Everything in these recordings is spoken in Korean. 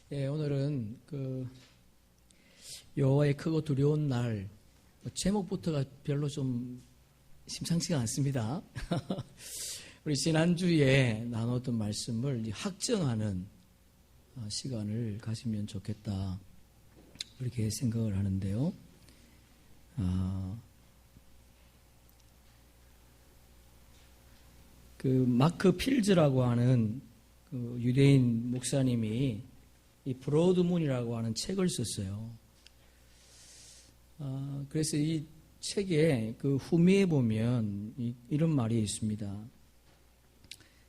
오늘은 여호와의 크고 두려운 날, 제목부터가 별로 좀 심상치가 않습니다. 우리 지난주에 나눴던 말씀을 확정하는 시간을 가지면 좋겠다, 그렇게 생각을 하는데요. 마크 필즈라고 하는 유대인 목사님이 이 브로드문이라고 하는 책을 썼어요. 그래서 이 책의 후미에 보면 이런 말이 있습니다.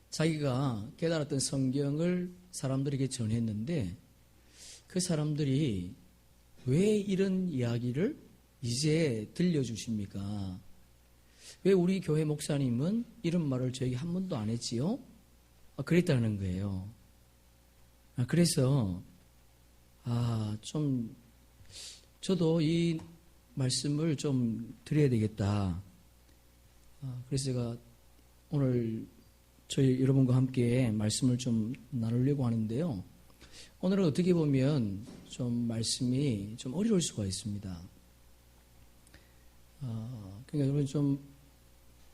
자기가 깨달았던 성경을 사람들에게 전했는데 그 사람들이 왜 이런 이야기를 이제 들려주십니까? 왜 우리 교회 목사님은 이런 말을 저에게 한 번도 안 했지요? 그랬다는 거예요. 그래서 저도 이 말씀을 좀 드려야 되겠다. 그래서 제가 오늘 저희 여러분과 함께 말씀을 좀 나누려고 하는데요. 오늘은 어떻게 보면 좀 말씀이 좀 어려울 수가 있습니다. 그러니까 여러분 좀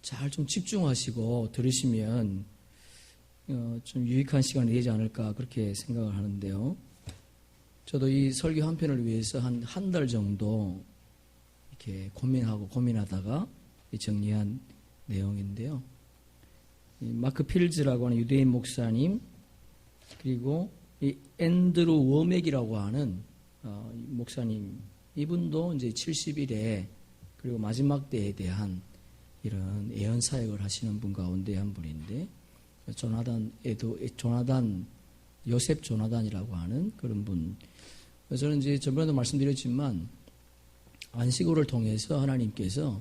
잘 좀 집중하시고 들으시면 좀 유익한 시간이 되지 않을까, 그렇게 생각을 하는데요. 저도 이 설교 한 편을 위해서 한 달 정도 이렇게 고민하다가 정리한 내용인데요. 이 마크 필즈라고 하는 유대인 목사님, 그리고 이 앤드루 워맥이라고 하는 목사님, 이분도 이제 70일에 그리고 마지막 때에 대한 이런 예언 사역을 하시는 분 가운데 한 분인데, 요셉 조나단이라고 하는 그런 분. 저는 이제 전번에도 말씀드렸지만 안식일을 통해서 하나님께서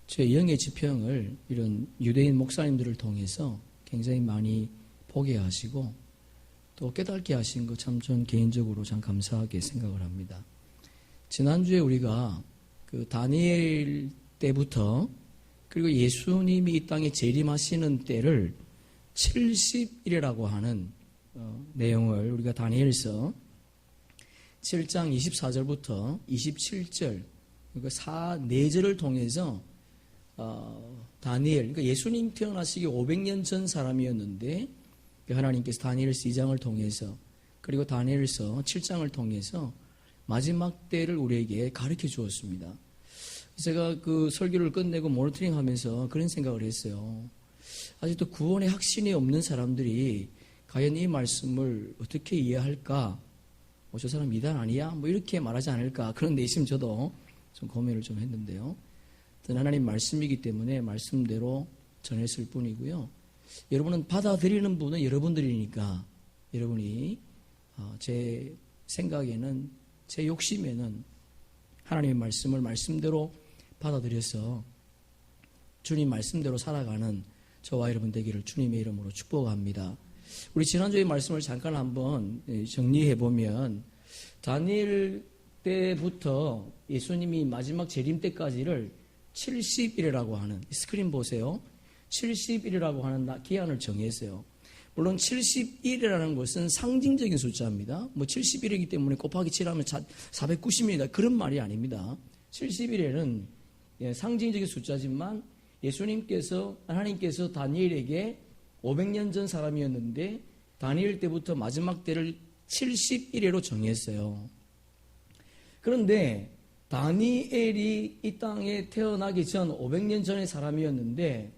제 영의 지평을 이런 유대인 목사님들을 통해서 굉장히 많이 보게 하시고 또 깨닫게 하신 것 참 전 개인적으로 참 감사하게 생각을 합니다. 지난주에 우리가 다니엘 때부터 그리고 예수님이 이 땅에 재림하시는 때를 70일이라고 하는 내용을 우리가 다니엘서 7장 24절부터 27절, 그러니까 4절을 통해서 다니엘, 그러니까 예수님 태어나시기 500년 전 사람이었는데 하나님께서 다니엘서 2장을 통해서 그리고 다니엘서 7장을 통해서 마지막 때를 우리에게 가르쳐 주었습니다. 제가 설교를 끝내고 모니터링 하면서 그런 생각을 했어요. 아직도 구원의 확신이 없는 사람들이 과연 이 말씀을 어떻게 이해할까? 저 사람 이단 아니야? 이렇게 말하지 않을까? 그런 내심 저도 좀 고민을 좀 했는데요. 하나님 말씀이기 때문에 말씀대로 전했을 뿐이고요. 여러분은 받아들이는 분은 여러분들이니까 여러분이 제 생각에는, 제 욕심에는 하나님의 말씀을 말씀대로 받아들여서 주님 말씀대로 살아가는 저와 여러분 되기를 주님의 이름으로 축복합니다. 우리 지난주의 말씀을 잠깐 한번 정리해 보면 다니엘 때부터 예수님이 마지막 재림 때까지를 70일이라고 하는, 스크린 보세요. 70일이라고 하는 기한을 정했어요. 물론 70일이라는 것은 상징적인 숫자입니다. 70일이기 때문에 곱하기 7하면 490일이다, 그런 말이 아닙니다. 70일에는 상징적인 숫자지만 하나님께서 다니엘에게 500년 전 사람이었는데 다니엘 때부터 마지막 때를 70일로 정했어요. 그런데 다니엘이 이 땅에 태어나기 전 500년 전의 사람이었는데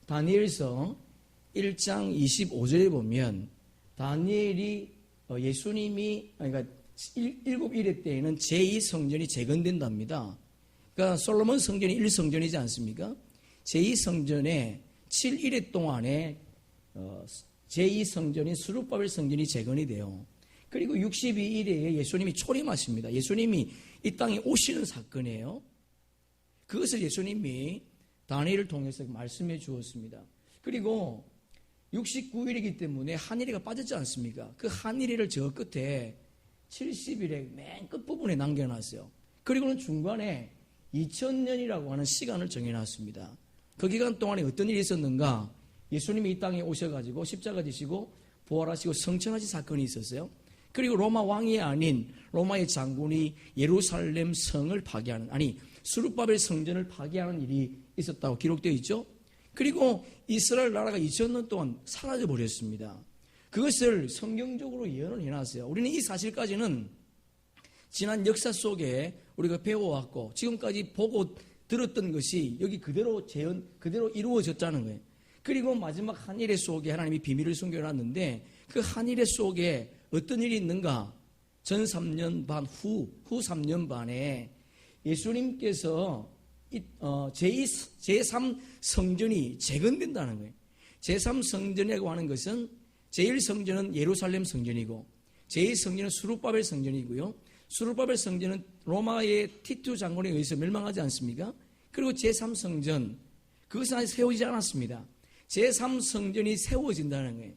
다니엘서 1장 25절에 보면 다니엘이 예수님이, 그러니까 7일의 때에는 제2성전이 재건된답니다. 그러니까 솔로몬 성전이 1성전이지 않습니까? 제2성전에 7일의 동안에 제2성전인 스룹바벨 성전이 재건이 돼요. 그리고 62일에 예수님이 초림하십니다. 예수님이 이 땅에 오시는 사건이에요. 그것을 예수님이 다니엘을 통해서 말씀해 주었습니다. 그리고 69일이기 때문에 한일이가 빠졌지 않습니까? 그 한일이를 저 끝에 70일의 맨 끝부분에 남겨놨어요. 그리고는 중간에 2000년이라고 하는 시간을 정해놨습니다. 그 기간 동안에 어떤 일이 있었는가? 예수님이 이 땅에 오셔가지고 십자가 지시고 부활하시고 성천하신 사건이 있었어요. 그리고 로마 왕이 아닌 로마의 장군이 예루살렘 성을 파괴하는, 아니 스룹바벨 성전을 파괴하는 일이 있었다고 기록되어 있죠. 그리고 이스라엘 나라가 2000년 동안 사라져 버렸습니다. 그것을 성경적으로 예언을 해놨어요. 우리는 이 사실까지는 지난 역사 속에 우리가 배워왔고 지금까지 보고 들었던 것이 여기 그대로 그대로 이루어졌다는 거예요. 그리고 마지막 한일의 속에 하나님이 비밀을 숨겨놨는데 그 한일의 속에 어떤 일이 있는가? 전 3년 반 후 3년 반에 예수님께서 제3 성전이 재건된다는 거예요. 제3 성전이라고 하는 것은 제1성전은 예루살렘 성전이고 제2성전은 수룹바벨 성전이고요. 수룹바벨 성전은 로마의 티투 장군에 의해서 멸망하지 않습니까? 그리고 제3성전, 그것은 아직 세워지지 않았습니다. 제3성전이 세워진다는 거예요.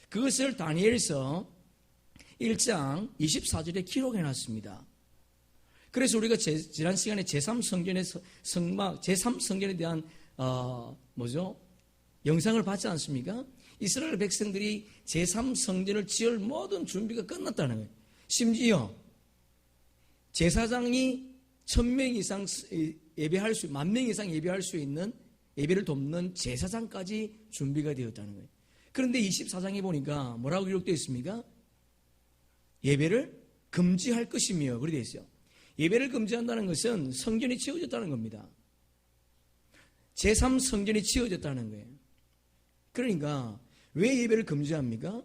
그것을 다니엘서 1장 24절에 기록해놨습니다. 그래서 우리가 지난 시간에 제3성전의 성막, 제3성전에 대한 영상을 봤지 않습니까? 이스라엘 백성들이 제3성전을 지을 모든 준비가 끝났다는 거예요. 심지어 제사장이 1000명 이상 예배할 수, 10,000명 이상 예배할 수 있는 예배를 돕는 제사장까지 준비가 되었다는 거예요. 그런데 24장에 보니까 뭐라고 기록되어 있습니까? 예배를 금지할 것이며 그렇게 되어 있어요. 예배를 금지한다는 것은 성전이 치워졌다는 겁니다. 제3성전이 치워졌다는 거예요. 그러니까 왜 예배를 금지합니까?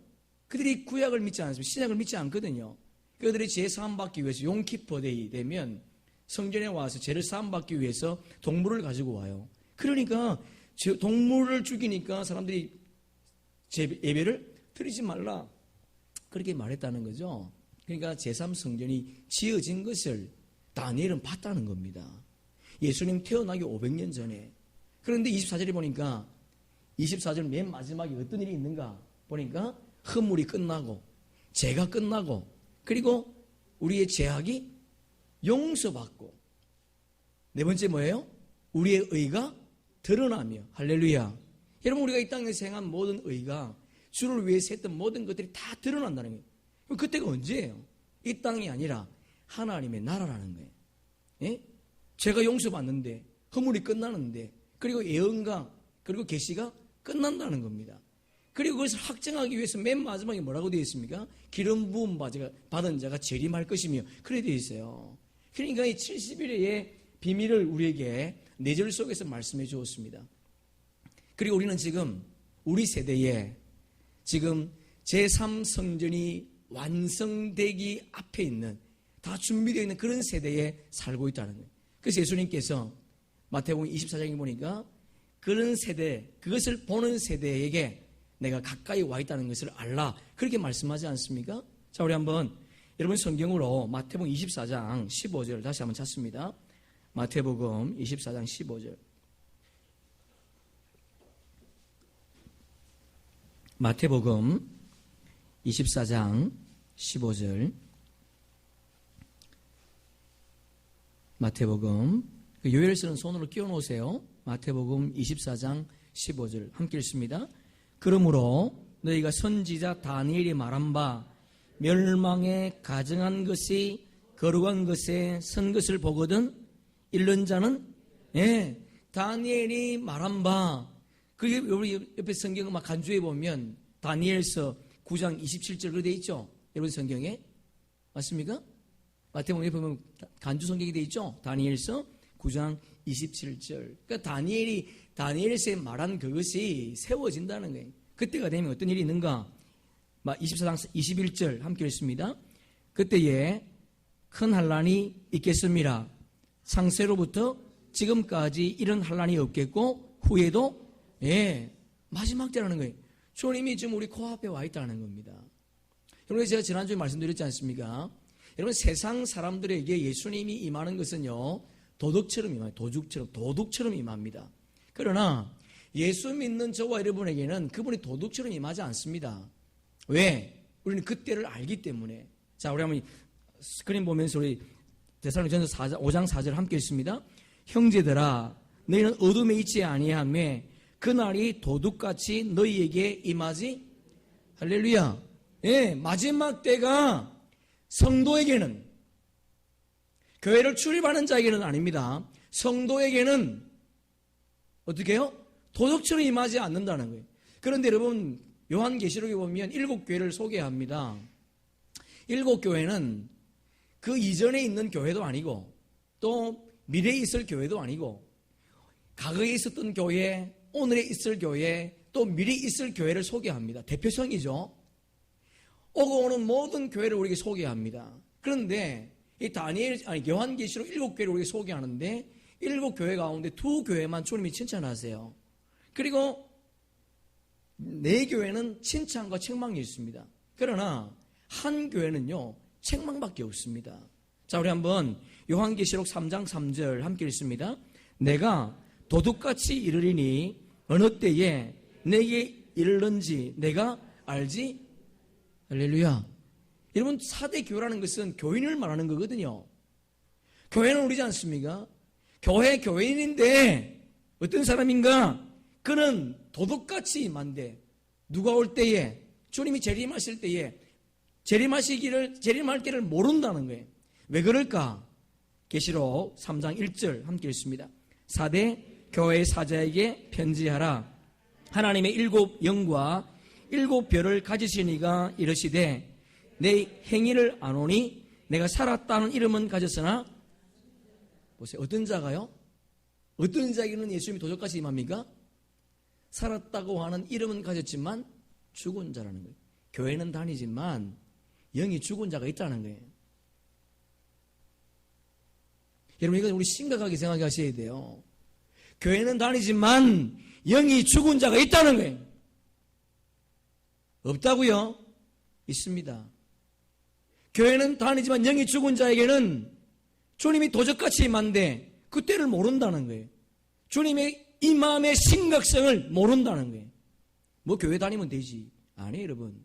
그들이 구약을 믿지 않습니다. 신약을 믿지 않거든요. 그들이 죄 사함받기 위해서 용키퍼데이 되면 성전에 와서 죄를 사함받기 위해서 동물을 가지고 와요. 그러니까 동물을 죽이니까 사람들이 예배를 드리지 말라 그렇게 말했다는 거죠. 그러니까 제3성전이 지어진 것을 다니엘은 봤다는 겁니다. 예수님 태어나기 500년 전에. 그런데 24절에 보니까 24절 맨 마지막에 어떤 일이 있는가 보니까 허물이 끝나고 죄가 끝나고 그리고 우리의 죄악이 용서받고 네 번째 뭐예요? 우리의 의가 드러나며 할렐루야. 여러분 우리가 이 땅에서 행한 모든 의가 주를 위해서 했던 모든 것들이 다 드러난다는 거예요. 그럼 그때가 언제예요? 이 땅이 아니라 하나님의 나라라는 거예요. 예? 죄가 용서받는데 허물이 끝나는데 그리고 예언과 그리고 계시가 끝난다는 겁니다. 그리고 그것을 확정하기 위해서 맨 마지막에 뭐라고 되어 있습니까? 기름 부음 받은 자가 재림할 것이며 그래 되어 있어요. 그러니까 이 70일의 비밀을 우리에게 4절 속에서 말씀해 주었습니다. 그리고 우리는 지금 우리 세대에 지금 제3성전이 완성되기 앞에 있는 다 준비되어 있는 그런 세대에 살고 있다는 거예요. 그래서 예수님께서 마태복음 24장에 보니까 그런 세대, 그것을 보는 세대에게 내가 가까이 와 있다는 것을 알라. 그렇게 말씀하지 않습니까? 자, 우리 한번 여러분 성경으로 마태복음 24장 15절 다시 한번 찾습니다. 마태복음 24장 15절. 마태복음 24장 15절. 마태복음 요엘서는 손으로 끼워 놓으세요. 마태복음 24장 15절 함께 읽습니다. 그러므로 너희가 선지자 다니엘이 말한 바 멸망에 가증한 것이 거룩한 것에 선 것을 보거든 읽는 자는 다니엘이 말한 바 그게 우리 옆에 성경을 막 간주해 보면 다니엘서 9장 27절 그렇게 돼 있죠. 여러분 성경에 맞습니까? 마태복음에 보면 간주 성경이 돼 있죠. 다니엘서 9장 27절. 그러니까 다니엘서에 말한 그것이 세워진다는 거예요. 그때가 되면 어떤 일이 있는가? 24장 21절 함께 읽습니다. 그때에 큰 환난이 있겠습니다. 창세로부터 지금까지 이런 환난이 없겠고 후에도 마지막 때라는 거예요. 주님이 지금 우리 코앞에 와 있다는 겁니다. 여러분 제가 지난주에 말씀드렸지 않습니까? 여러분 세상 사람들에게 예수님이 임하는 것은요 도둑처럼 임해요. 도둑처럼 임합니다. 그러나 예수 믿는 저와 여러분에게는 그분이 도둑처럼 임하지 않습니다. 왜? 우리는 그때를 알기 때문에. 자, 우리 한번 스크린 보면서 우리 데살로니가전서 5장 4절 함께 읽습니다. 형제들아 너희는 어둠에 있지 아니하며 그날이 도둑같이 너희에게 임하지 할렐루야. 예, 마지막 때가 성도에게는, 교회를 출입하는 자에게는 아닙니다. 성도에게는 어떻게 해요? 도적처럼 임하지 않는다는 거예요. 그런데 여러분, 요한계시록에 보면 7교회를 소개합니다. 7교회는 그 이전에 있는 교회도 아니고 또 미래에 있을 교회도 아니고 과거에 있었던 교회, 오늘에 있을 교회, 또 미래에 있을 교회를 소개합니다. 대표성이죠. 오고 오는 모든 교회를 우리에게 소개합니다. 그런데 이 요한계시록 7교회를 우리에게 소개하는데 7교회 가운데 2교회만 주님이 칭찬하세요. 그리고 4교회는 칭찬과 책망이 있습니다. 그러나 한 교회는요, 책망밖에 없습니다. 자, 우리 한번 요한계시록 3장 3절 함께 읽습니다. 내가 도둑같이 이르리니 어느 때에 내게 이르는지 내가 알지? 할렐루야. 여러분, 4대 교회라는 것은 교인을 말하는 거거든요. 교회는 우리지 않습니까? 교회인인데 어떤 사람인가? 그는 도둑같이 임한데 누가 올 때에, 주님이 재림하실 때에 재림할 길을 모른다는 거예요. 왜 그럴까? 계시록 3장 1절 함께 읽습니다. 4대 교회의 사자에게 편지하라. 하나님의 7 영과 7 별을 가지신 이가 이르시되 내 행위를 아노니 내가 살았다는 이름은 가졌으나, 보세요. 어떤 자가요? 어떤 자에게는 예수님이 도적같이 임합니까? 살았다고 하는 이름은 가졌지만 죽은 자라는 거예요. 교회는 다니지만 영이 죽은 자가 있다는 거예요. 여러분, 이건 우리 심각하게 생각하셔야 돼요. 교회는 다니지만 영이 죽은 자가 있다는 거예요. 없다고요? 있습니다. 교회는 다니지만 영이 죽은 자에게는 주님이 도적같이 임한데 그때를 모른다는 거예요. 주님의 이 마음의 심각성을 모른다는 거예요. 뭐 교회 다니면 되지. 아니에요, 여러분.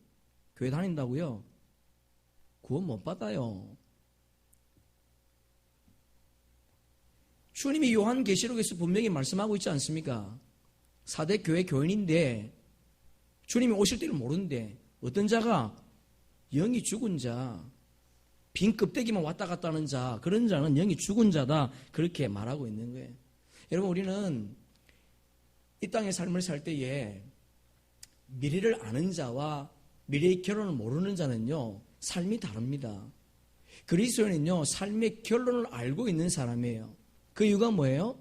교회 다닌다고요? 구원 못 받아요. 주님이 요한계시록에서 분명히 말씀하고 있지 않습니까? 4대 교회 교인인데 주님이 오실 때를 모르는데 어떤 자가 영이 죽은 자, 빈 껍데기만 왔다 갔다 하는 자, 그런 자는 영이 죽은 자다, 그렇게 말하고 있는 거예요. 여러분, 우리는 이 땅의 삶을 살 때에 미래를 아는 자와 미래의 결론을 모르는 자는요, 삶이 다릅니다. 그리스도인은요, 삶의 결론을 알고 있는 사람이에요. 그 이유가 뭐예요?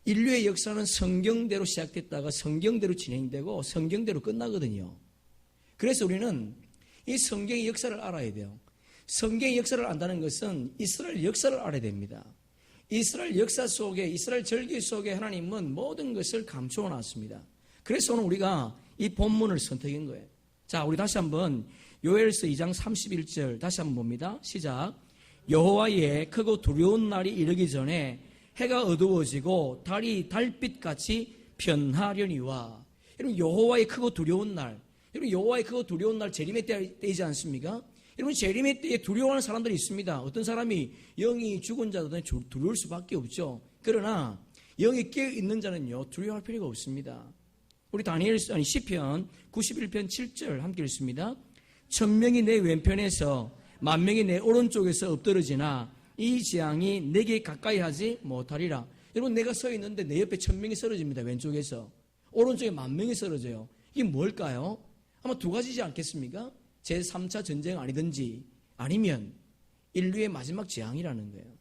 인류의 역사는 성경대로 시작됐다가 성경대로 진행되고 성경대로 끝나거든요. 그래서 우리는 이 성경의 역사를 알아야 돼요. 성경의 역사를 안다는 것은 이스라엘 역사를 알아야 됩니다. 이스라엘 역사 속에, 이스라엘 절기 속에 하나님은 모든 것을 감추어 놨습니다. 그래서 오늘 우리가 이 본문을 선택한 거예요. 자, 우리 다시 한번 요엘서 2장 31절 다시 한번 봅니다. 시작. 여호와의 크고 두려운 날이 이르기 전에 해가 어두워지고 달이 달빛같이 변하려니와. 여러분, 여호와의 크고 두려운 날, 여러분, 여호와의 크고 두려운 날 재림의 때이지 않습니까? 여러분, 재림의 때에 두려워하는 사람들이 있습니다. 어떤 사람이 영이 죽은 자들은 두려울 수밖에 없죠. 그러나 영이 깨어있는 자는요, 두려워할 필요가 없습니다. 우리 시편 91편 7절 함께 읽습니다. 1000명이 내 왼편에서 10,000명이 내 오른쪽에서 엎드러지나 이 재앙이 내게 가까이 하지 못하리라. 여러분, 내가 서 있는데 내 옆에 1000명이 쓰러집니다. 왼쪽에서. 오른쪽에 10,000명이 쓰러져요. 이게 뭘까요? 아마 두 가지지 않겠습니까? 제3차 전쟁 아니든지 아니면 인류의 마지막 재앙이라는 거예요.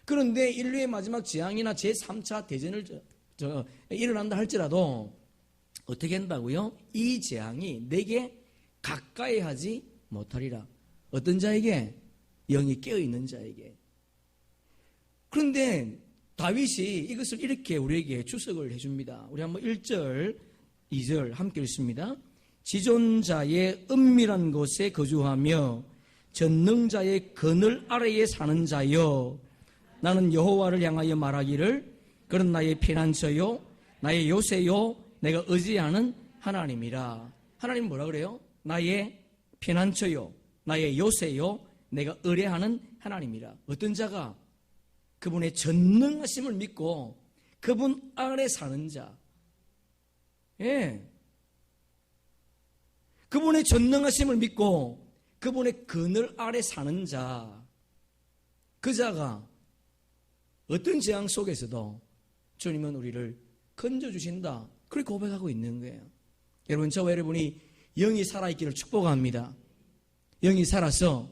그런데 인류의 마지막 재앙이나 제3차 대전을 일어난다 할지라도 어떻게 한다고요? 이 재앙이 내게 가까이 하지 못하리라. 어떤 자에게? 영이 깨어있는 자에게. 그런데 다윗이 이것을 이렇게 우리에게 주석을 해줍니다. 우리 한번 1절, 2절 함께 읽습니다. 지존자의 은밀한 곳에 거주하며 전능자의 그늘 아래에 사는 자여, 나는 여호와를 향하여 말하기를 그는 나의 피난처요 나의 요새요 내가 의지하는 하나님이라. 하나님 뭐라 그래요? 나의 피난처요 나의 요새요 내가 의뢰하는 하나님이라. 어떤 자가? 그분의 전능하심을 믿고 그분 아래 사는 자. 예. 그분의 전능하심을 믿고 그분의 그늘 아래 사는 자, 그 자가 어떤 재앙 속에서도 주님은 우리를 건져주신다. 그렇게 고백하고 있는 거예요. 여러분, 저와 여러분이 영이 살아있기를 축복합니다. 영이 살아서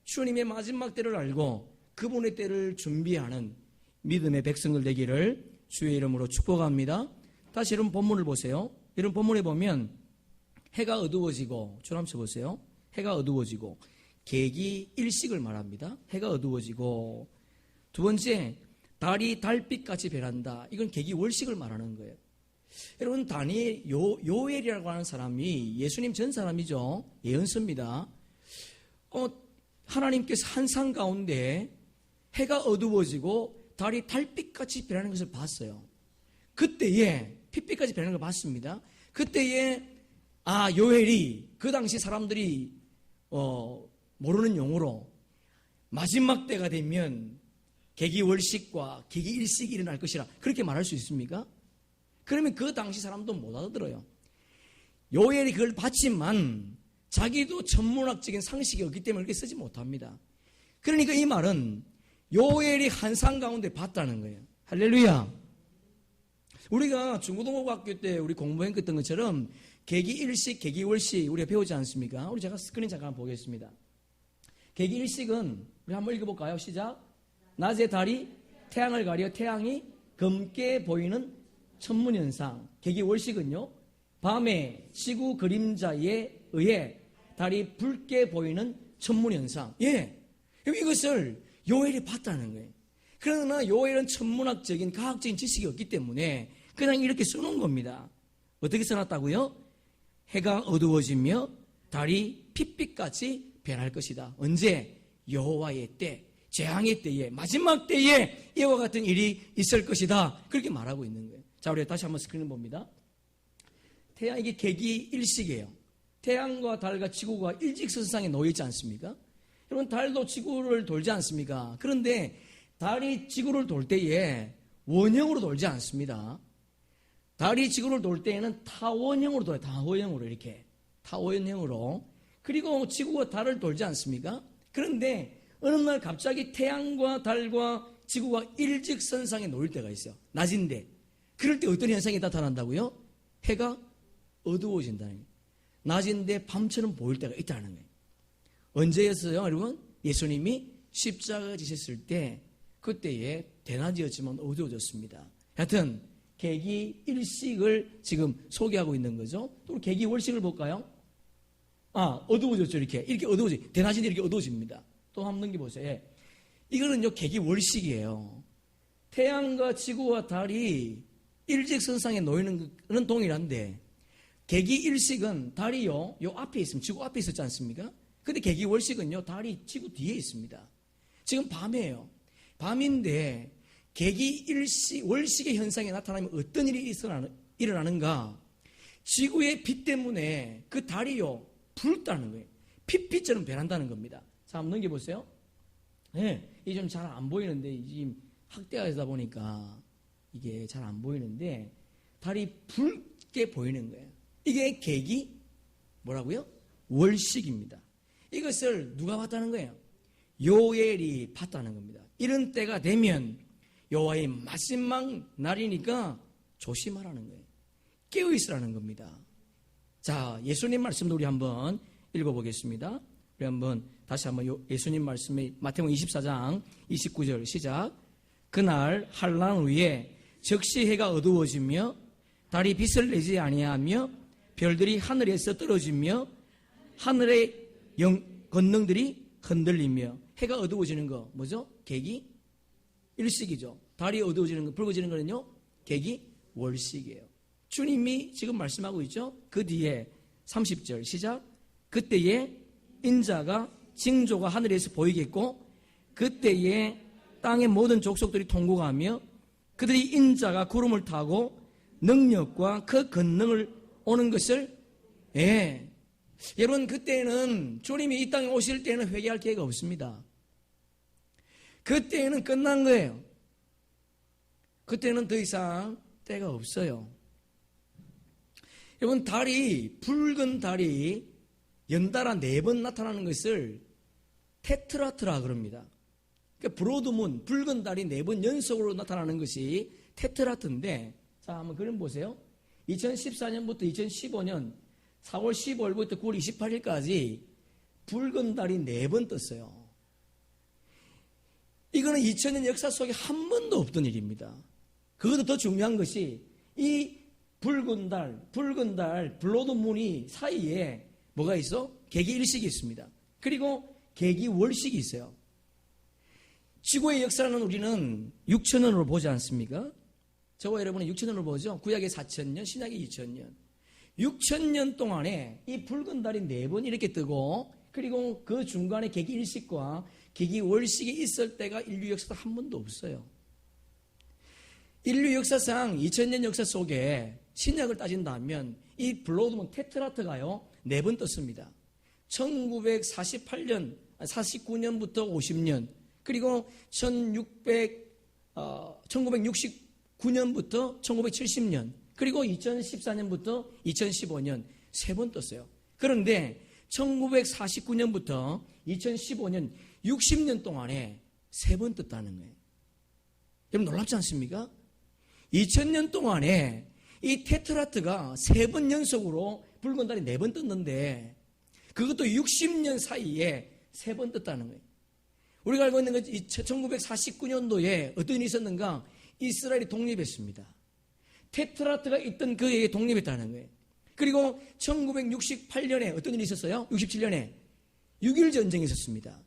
주님의 마지막 때를 알고 그분의 때를 준비하는 믿음의 백성들 되기를 주의 이름으로 축복합니다. 다시 여러분 본문을 보세요. 여러분 본문에 보면 해가 어두워지고, 줄 한번 쳐보세요. 해가 어두워지고 계기 일식을 말합니다. 해가 어두워지고, 두 번째 달이 달빛같이 변한다. 이건 계기 월식을 말하는 거예요. 여러분, 다니엘 요엘이라고 하는 사람이 예수님 전 사람이죠. 예언서입니다. 하나님께서 한상 가운데 해가 어두워지고 달이 달빛같이 변하는 것을 봤어요. 그때에 핏빛같이 변하는 걸 봤습니다. 그때에 요엘이 그 당시 사람들이 모르는 용어로 마지막 때가 되면 계기월식과 계기일식이 일어날 것이라 그렇게 말할 수 있습니까? 그러면 그 당시 사람도 못 알아들어요. 요엘이 그걸 봤지만 자기도 천문학적인 상식이 없기 때문에 그렇게 쓰지 못합니다. 그러니까 이 말은 요엘이 한상 가운데 봤다는 거예요. 할렐루야. 우리가 중고등학교 때 우리 공부했던 것처럼 계기일식, 계기월식 우리가 배우지 않습니까? 우리 제가 스크린 잠깐 보겠습니다. 계기일식은 우리 한번 읽어볼까요? 시작. 낮에 달이 태양을 가려 태양이 검게 보이는 천문현상. 계기월식은요, 밤에 지구 그림자에 의해 달이 붉게 보이는 천문현상. 예, 이것을 요엘이 봤다는 거예요. 그러나 요엘은 천문학적인 과학적인 지식이 없기 때문에 그냥 이렇게 써놓은 겁니다. 어떻게 써놨다고요? 해가 어두워지며 달이 핏빛같이 변할 것이다. 언제? 여호와의 때, 재앙의 때에, 마지막 때에 이와 같은 일이 있을 것이다. 그렇게 말하고 있는 거예요. 자, 우리 다시 한번 스크린 봅니다. 태양, 이게 계기일식이에요. 태양과 달과 지구가 일직선상에 놓여 있지 않습니까? 여러분, 달도 지구를 돌지 않습니까? 그런데 달이 지구를 돌 때에 원형으로 돌지 않습니다. 달이 지구를 돌 때에는 타원형으로 돌아요. 타원형으로 이렇게. 타원형으로. 그리고 지구가 달을 돌지 않습니까? 그런데 어느 날 갑자기 태양과 달과 지구가 일직선상에 놓일 때가 있어요. 낮인데. 그럴 때 어떤 현상이 나타난다고요? 해가 어두워진다는 거예요. 낮인데 밤처럼 보일 때가 있다는 거예요. 언제였어요, 여러분? 예수님이 십자가 지셨을 때 그때에 대낮이었지만 어두워졌습니다. 하여튼 계기일식을 지금 소개하고 있는 거죠. 또 계기월식을 볼까요? 어두워졌죠. 이렇게 어두워지. 대낮인데 이렇게 어두워집니다. 또 한번 넘겨보세요. 예. 이거는요, 계기월식이에요. 태양과 지구와 달이 일직선상에 놓이는 건 동일한데 계기일식은 달이요, 요 앞에 있으면 지구 앞에 있었지 않습니까? 근데 계기월식은요, 달이 지구 뒤에 있습니다. 지금 밤이에요. 밤인데 계기일식, 월식의 현상이 나타나면 어떤 일이 일어나는가? 지구의 빛 때문에 그 달이요, 붉다는 거예요. 핏빛처럼 변한다는 겁니다. 자, 한번 넘겨보세요. 네, 이게 좀 잘 안 보이는데, 지금 학대하다 보니까 이게 잘 안 보이는데, 달이 붉게 보이는 거예요. 이게 계기, 뭐라고요? 월식입니다. 이것을 누가 봤다는 거예요? 요엘이 봤다는 겁니다. 이런 때가 되면 여호와의 마지막 날이니까 조심하라는 거예요. 깨어있으라는 겁니다. 자, 예수님 말씀도 우리 한번 읽어보겠습니다. 우리 한번 다시 한번 예수님 말씀의 마태복음 24장 29절 시작. 그날 한란 후에 즉시 해가 어두워지며 달이 빛을 내지 아니하며 별들이 하늘에서 떨어지며 하늘의 권능들이 흔들리며. 해가 어두워지는 거 뭐죠? 계기 일식이죠. 달이 어두워지는 거, 붉어지는 거는요, 계기 월식이에요. 주님이 지금 말씀하고 있죠. 그 뒤에 30절 시작. 그때에 인자가 징조가 하늘에서 보이겠고 그때에 땅의 모든 족속들이 통곡하며 그들이 인자가 구름을 타고 능력과 그 권능을 오는 것을, 예, 여러분, 그때는 주님이 이 땅에 오실 때는 회개할 기회가 없습니다. 그때는 끝난 거예요. 그때는 더 이상 때가 없어요. 여러분, 달이, 붉은 달이 연달아 4번 나타나는 것을 테트라트라 그럽니다. 그러니까 브로드문, 붉은 달이 4번 연속으로 나타나는 것이 테트라트인데, 자, 한번 그림 보세요. 2014년부터 2015년 4월 15일부터 9월 28일까지 붉은 달이 4번 떴어요. 이거는 2000년 역사 속에 한 번도 없던 일입니다. 그것도 더 중요한 것이 이 붉은 달, 블러드문이 사이에 뭐가 있어? 개기일식이 있습니다. 그리고 개기월식이 있어요. 지구의 역사는 우리는 6,000년으로 보지 않습니까? 저와 여러분은 6,000년으로 보죠. 구약의 4,000년, 신약의 2,000년. 6,000년 동안에 이 붉은 달이 4번 이렇게 뜨고, 그리고 그 중간에 개기일식과 개기월식이 있을 때가 인류 역사상 한 번도 없어요. 인류 역사상 2000년 역사 속에 신약을 따진다면 이 블러드문 테트라트가요 4번 떴습니다. 1948년, 49년부터 50년, 그리고 1969년부터 1970년, 그리고 2014년부터 2015년 3번 떴어요. 그런데 1949년부터 2015년 60년 동안에 3번 떴다는 거예요. 여러분 놀랍지 않습니까? 2000년 동안에 이 테트라트가 3번 연속으로 붉은 달이 4번 떴는데, 그것도 60년 사이에 3번 떴다는 거예요. 우리가 알고 있는 것, 1949년도에 어떤 일이 있었는가? 이스라엘이 독립했습니다. 테트라트가 있던 그 해에 독립했다는 거예요. 그리고 1968년에 어떤 일이 있었어요? 67년에 6.1 전쟁이 있었습니다.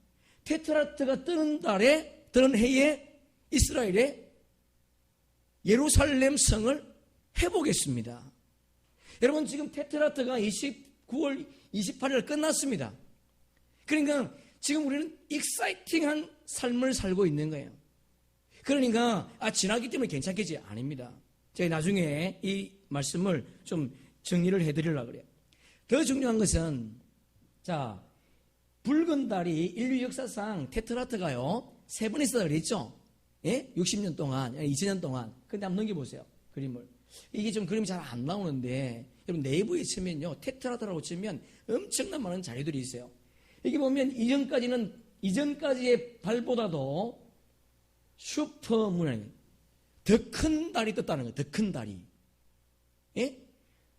테트라트가 뜨는 달에, 뜨는 해에 이스라엘의 예루살렘 성을 회복했습니다. 여러분, 지금 테트라트가 9월 28일 끝났습니다. 그러니까 지금 우리는 익사이팅한 삶을 살고 있는 거예요. 그러니까 지나기 때문에 괜찮겠지? 아닙니다. 제가 나중에 이 말씀을 좀 정리를 해드리려고 그래요. 더 중요한 것은, 자, 붉은 달이 인류 역사상 테트라트가요 3번 있었다 그랬죠? 예? 60년 동안, 2000년 동안. 근데 한번 넘겨보세요. 그림을. 이게 좀 그림이 잘 안 나오는데, 여러분 네이버에 치면요, 테트라트라고 치면 엄청난 많은 자료들이 있어요. 여기 보면 이전까지의 발보다도 슈퍼문, 더 큰 달이 떴다는 거예요. 더 큰 달이. 예?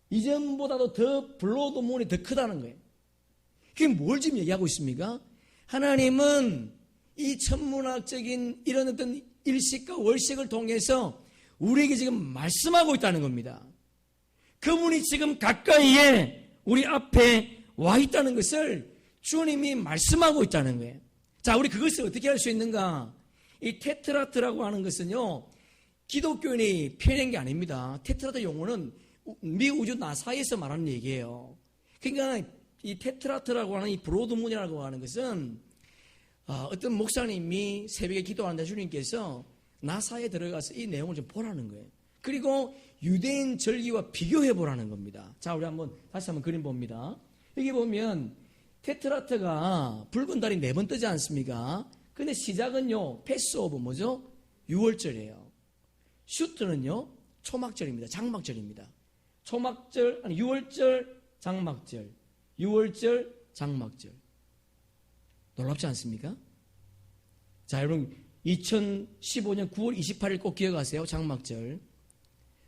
이전보다도 더 블러드문이 더 크다는 거예요. 그게 뭘 지금 얘기하고 있습니까? 하나님은 이 천문학적인 이런 어떤 일식과 월식을 통해서 우리에게 지금 말씀하고 있다는 겁니다. 그분이 지금 가까이에 우리 앞에 와 있다는 것을 주님이 말씀하고 있다는 거예요. 자, 우리 그것을 어떻게 할 수 있는가? 이 테트라트라고 하는 것은요, 기독교인이 펴낸 게 아닙니다. 테트라트 용어는 미 우주 나사에서 말하는 얘기예요. 그러니까 이 테트라트라고 하는 이 브로드문이라고 하는 것은 어떤 목사님이 새벽에 기도하는데 주님께서 나사에 들어가서 이 내용을 좀 보라는 거예요. 그리고 유대인 절기와 비교해 보라는 겁니다. 자, 우리 다시 한번 그림 봅니다. 여기 보면 테트라트가 붉은 달이 4번 뜨지 않습니까? 근데 시작은요, 패스오브 뭐죠? 6월절이에요. 슈트는요, 초막절입니다. 장막절입니다. 초막절, 6월절, 장막절. 6월절, 장막절. 놀랍지 않습니까? 자, 여러분, 2015년 9월 28일 꼭 기억하세요. 장막절.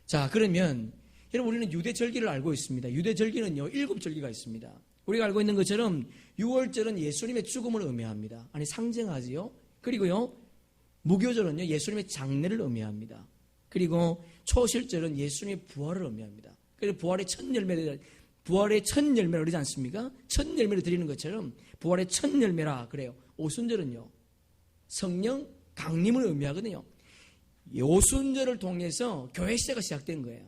자, 그러면 여러분, 우리는 유대절기를 알고 있습니다. 유대절기는요, 7절기가 있습니다. 우리가 알고 있는 것처럼 6월절은 예수님의 죽음을 의미합니다. 아니, 상징하지요. 그리고요, 무교절은요, 예수님의 장례를 의미합니다. 그리고 초실절은 예수님의 부활을 의미합니다. 그래서 부활의 첫 열매를 드리지 않습니까? 첫 열매를 드리는 것처럼 부활의 첫 열매라 그래요. 오순절은요, 성령 강림을 의미하거든요. 오순절을 통해서 교회 시대가 시작된 거예요.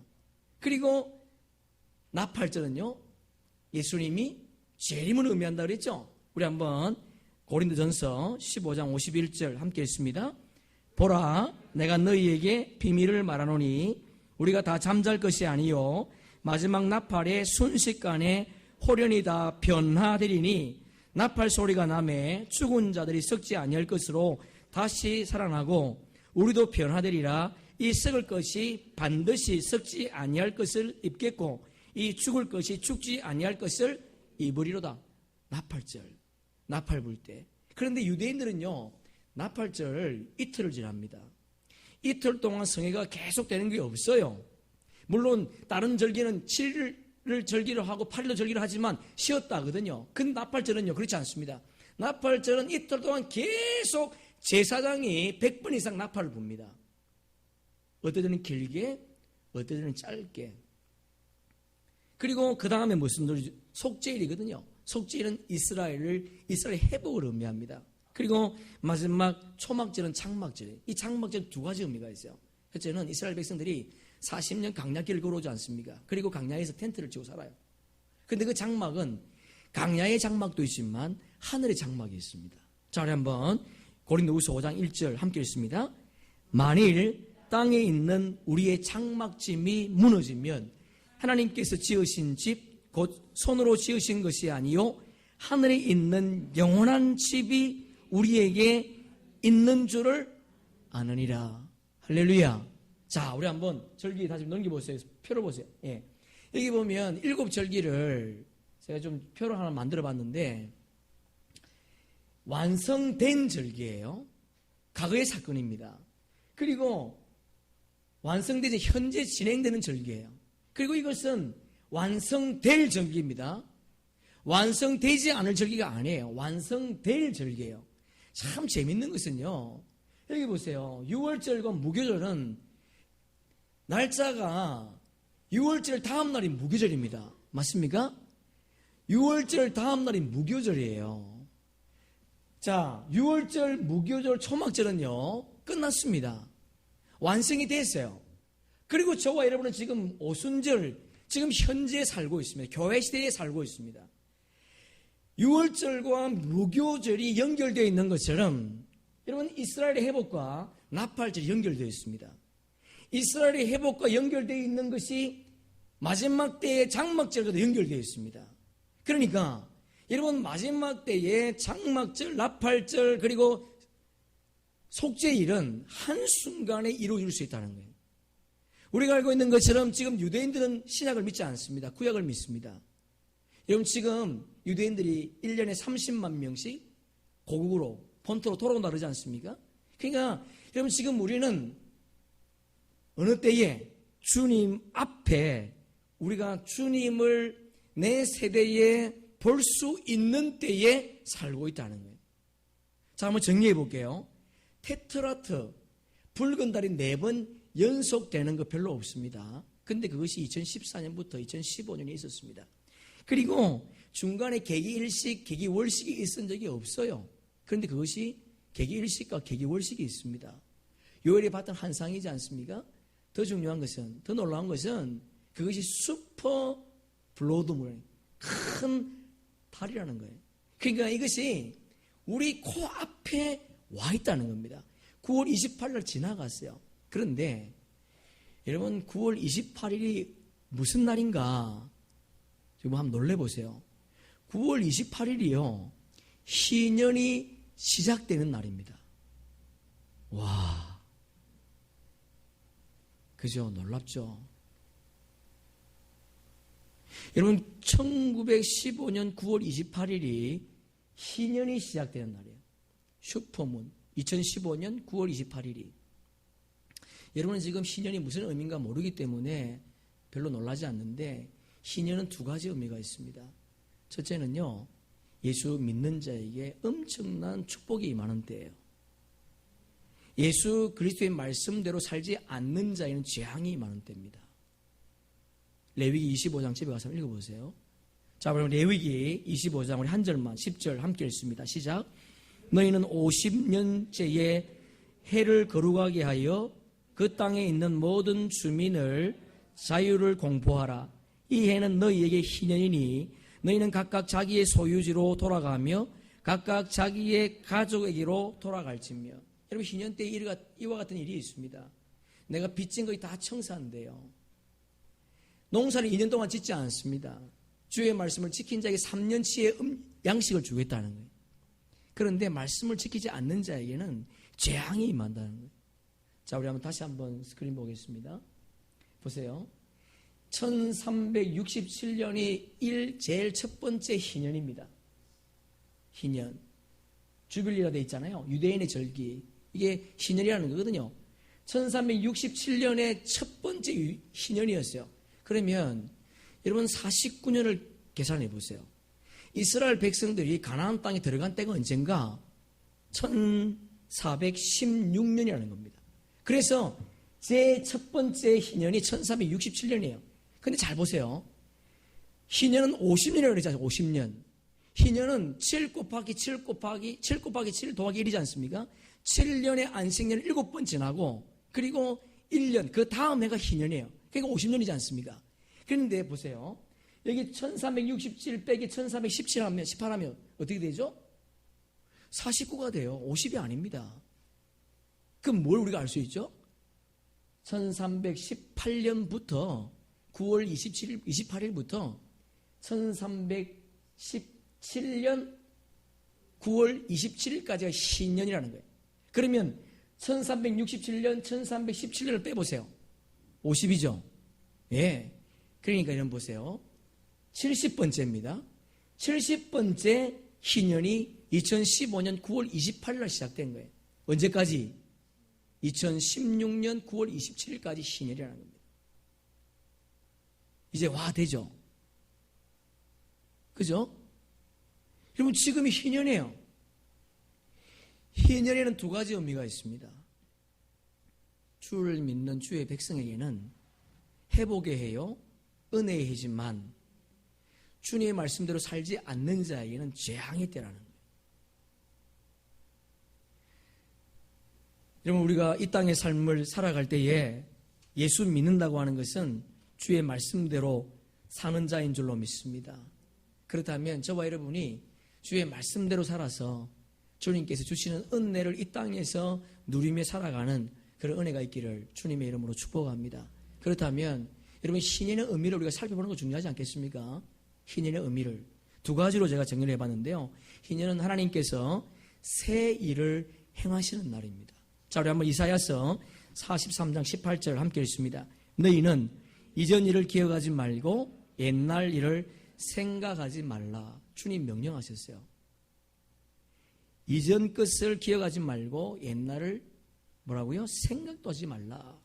그리고 나팔절은요, 예수님이 재림을 의미한다 그랬죠? 우리 한번 고린도전서 15장 51절 함께 읽습니다. 보라, 내가 너희에게 비밀을 말하노니 우리가 다 잠잘 것이 아니요 마지막 나팔의 순식간에 호련히 다 변화되리니 나팔 소리가 나매 죽은 자들이 썩지 아니할 것으로 다시 살아나고 우리도 변화되리라. 이 썩을 것이 반드시 썩지 아니할 것을 입겠고 이 죽을 것이 죽지 아니할 것을 입으리로다. 나팔절, 나팔 불 때. 그런데 유대인들은요, 나팔절 이틀을 지납니다. 이틀 동안 성회가 계속되는 게 없어요. 물론 다른 절기는 7일 절기를 하고 8일로 절기를 하지만 쉬었다 하거든요. 근데 나팔절은요, 그렇지 않습니다. 나팔절은 이틀 동안 계속 제사장이 100번 이상 나팔을 붑니다. 어떤 때는 길게, 어떤 때는 짧게. 그리고 그 다음에 무슨 놀이죠? 속죄일이거든요. 속죄일은 이스라엘 회복을 의미합니다. 그리고 마지막 초막절은 장막절이에요. 이 장막절은 두 가지 의미가 있어요. 첫째는 이스라엘 백성들이 40년 강야길을 걸어오지 않습니까? 그리고 강야에서 텐트를 치고 살아요. 근데 그 장막은 강야의 장막도 있지만 하늘의 장막이 있습니다. 자, 우리 한번 고린도후서 5장 1절 함께 읽습니다. 만일 땅에 있는 우리의 장막짐이 무너지면 하나님께서 지으신 집 곧 손으로 지으신 것이 아니요 하늘에 있는 영원한 집이 우리에게 있는 줄을 아느니라. 할렐루야. 자, 우리 한번 절기 다시 넘겨보세요. 표를 보세요. 예. 여기 보면 7절기를 제가 좀 표를 하나 만들어 봤는데 완성된 절기예요. 과거의 사건입니다. 그리고 완성되지 현재 진행되는 절기예요. 그리고 이것은 완성될 절기입니다. 완성되지 않을 절기가 아니에요. 완성될 절기예요. 참 재밌는 것은요. 여기 보세요. 6월절과 무교절은 날짜가 6월절 다음 날이 무교절입니다. 맞습니까? 6월절 다음 날이 무교절이에요. 자, 6월절 무교절 초막절은요. 끝났습니다. 완성이 됐어요. 그리고 저와 여러분은 지금 오순절 지금 현재 살고 있습니다. 교회 시대에 살고 있습니다. 6월절과 무교절이 연결되어 있는 것처럼 여러분 이스라엘의 회복과 나팔절이 연결되어 있습니다. 이스라엘의 회복과 연결되어 있는 것이 마지막 때의 장막절과도 연결되어 있습니다. 그러니까 여러분 마지막 때의 장막절, 나팔절 그리고 속죄일은 한순간에 이루어질 수 있다는 거예요. 우리가 알고 있는 것처럼 지금 유대인들은 신약을 믿지 않습니다. 구약을 믿습니다. 여러분 지금 유대인들이 1년에 30만 명씩 고국으로 본토로 돌아온다 그러지 않습니까? 그러니까 여러분 지금 우리는 어느 때에 주님 앞에 우리가 주님을 내 세대에 볼 수 있는 때에 살고 있다는 거예요. 자, 한번 정리해 볼게요. 테트라트 붉은 달이 4번 연속되는 거 별로 없습니다. 근데 그것이 2014년부터 2015년에 있었습니다. 그리고 중간에 계기일식, 계기월식이 있은 적이 없어요. 그런데 그것이 계기일식과 계기월식이 있습니다. 요엘이 봤던 환상이지 않습니까? 더 중요한 것은, 더 놀라운 것은 그것이 슈퍼 블로드물, 큰 달이라는 거예요. 그러니까 이것이 우리 코앞에 와 있다는 겁니다. 9월 28일 지나갔어요. 그런데 여러분 9월 28일이 무슨 날인가 지금 한번 놀래보세요. 9월 28일이요. 희년이 시작되는 날입니다. 와, 그죠? 놀랍죠? 여러분 1915년 9월 28일이 희년이 시작되는 날이에요. 슈퍼문 2015년 9월 28일이. 여러분은 지금 희년이 무슨 의미인가 모르기 때문에 별로 놀라지 않는데 희년은 두 가지 의미가 있습니다. 첫째는요. 예수 믿는 자에게 엄청난 축복이 임하는 때예요. 예수 그리스도의 말씀대로 살지 않는 자에는 재앙이 임하는 때입니다. 레위기 25장 집에 가서 읽어보세요. 자, 그럼 레위기 25장 우리 한 절만 10절 함께 읽습니다. 시작. 너희는 50년째에 해를 거룩하게 하여 그 땅에 있는 모든 주민을 자유를 공포하라. 이 해는 너희에게 희년이니 너희는 각각 자기의 소유지로 돌아가며 각각 자기의 가족에게로 돌아갈지며. 여러분 희년 때 이와 같은 일이 있습니다. 내가 빚진 것이 다 청산돼요. 농사를 2년 동안 짓지 않습니다. 주의 말씀을 지킨 자에게 3년치의 양식을 주겠다는 거예요. 그런데 말씀을 지키지 않는 자에게는 재앙이 임한다는 거예요. 자, 우리 다시 한번 스크린 보겠습니다. 보세요. 1367년이 제일 첫 번째 희년입니다. 희년. 주빌리라 돼 있잖아요. 유대인의 절기. 이게 희년이라는 거거든요. 1367년의 첫 번째 희년이었어요. 그러면 여러분 49년을 계산해 보세요. 이스라엘 백성들이 가나안 땅에 들어간 때가 언젠가 1416년이라는 겁니다. 그래서 제 첫 번째 희년이 1367년이에요. 근데 잘 보세요. 희년은 50년이라고 그러잖아요. 50년. 희년은 7 곱하기 7 곱하기 7 곱하기 7 더하기 1이지 않습니까? 7년의 안식년을 7번 지나고 그리고 1년 그 다음 해가 희년이에요. 그러니까 50년이지 않습니까? 그런데 보세요. 여기 1367 빼기 1317 하면 18하면 어떻게 되죠? 49가 돼요. 50이 아닙니다. 그럼 뭘 우리가 알 수 있죠? 1318년부터 9월 28일부터 1317년 9월 27일까지가 희년이라는 거예요. 그러면 1367년, 1317년을 빼보세요. 50이죠? 예. 그러니까 이런 보세요. 70번째입니다. 70번째 희년이 2015년 9월 28일 시작된 거예요. 언제까지? 2016년 9월 27일까지 희년이라는 겁니다. 이제 와 되죠? 그죠? 여러분 지금이 희년이에요. 희년에는 두 가지 의미가 있습니다. 주를 믿는 주의 백성에게는 회복의 해요, 은혜의 해지만 주님의 말씀대로 살지 않는 자에게는 재앙의 때라는 거예요. 여러분 우리가 이 땅의 삶을 살아갈 때에 예수 믿는다고 하는 것은 주의 말씀대로 사는 자인 줄로 믿습니다. 그렇다면 저와 여러분이 주의 말씀대로 살아서 주님께서 주시는 은혜를 이 땅에서 누리며 살아가는 그런 은혜가 있기를 주님의 이름으로 축복합니다. 그렇다면 여러분 희년의 의미를 우리가 살펴보는 거 중요하지 않겠습니까? 희년의 의미를 두 가지로 제가 정리를 해봤는데요. 희년은 하나님께서 새 일을 행하시는 날입니다. 자, 우리 한번 이사야서 43장 18절 함께 읽습니다. 너희는 이전 일을 기억하지 말고 옛날 일을 생각하지 말라. 주님 명령하셨어요. 이전 것을 기억하지 말고 옛날을 뭐라고요? 생각도 하지 말라.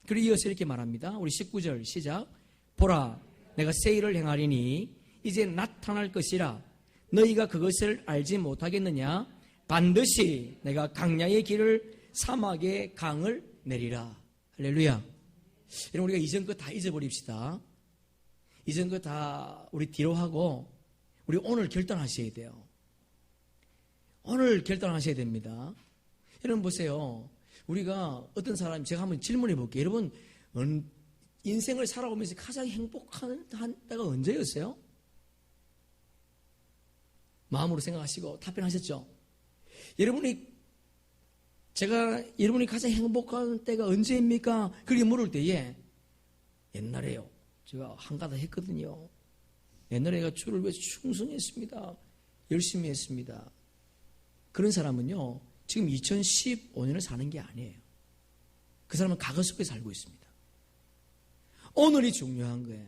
그리고 이어서 이렇게 말합니다. 우리 19절 시작. 보라, 내가 새 일을 행하리니 이제 나타날 것이라. 너희가 그것을 알지 못하겠느냐? 반드시 내가 강야의 길을 사막의 강을 내리라. 할렐루야. 여러분 우리가 이전 것 다 잊어버립시다. 이전 것 다 우리 뒤로 하고 우리 오늘 결단하셔야 돼요. 오늘 결단하셔야 됩니다. 여러분 보세요. 우리가 어떤 사람 제가 한번 질문해 볼게요. 여러분 인생을 살아오면서 가장 행복한 때가 언제였어요? 마음으로 생각하시고 답변하셨죠? 여러분이 가장 행복한 때가 언제입니까? 그렇게 물을 때에 옛날에요. 제가 한가닥 했거든요. 옛날에 제가 주를 위해서 충성했습니다. 열심히 했습니다. 그런 사람은요. 지금 2015년을 사는 게 아니에요. 그 사람은 과거 속에 살고 있습니다. 오늘이 중요한 거예요.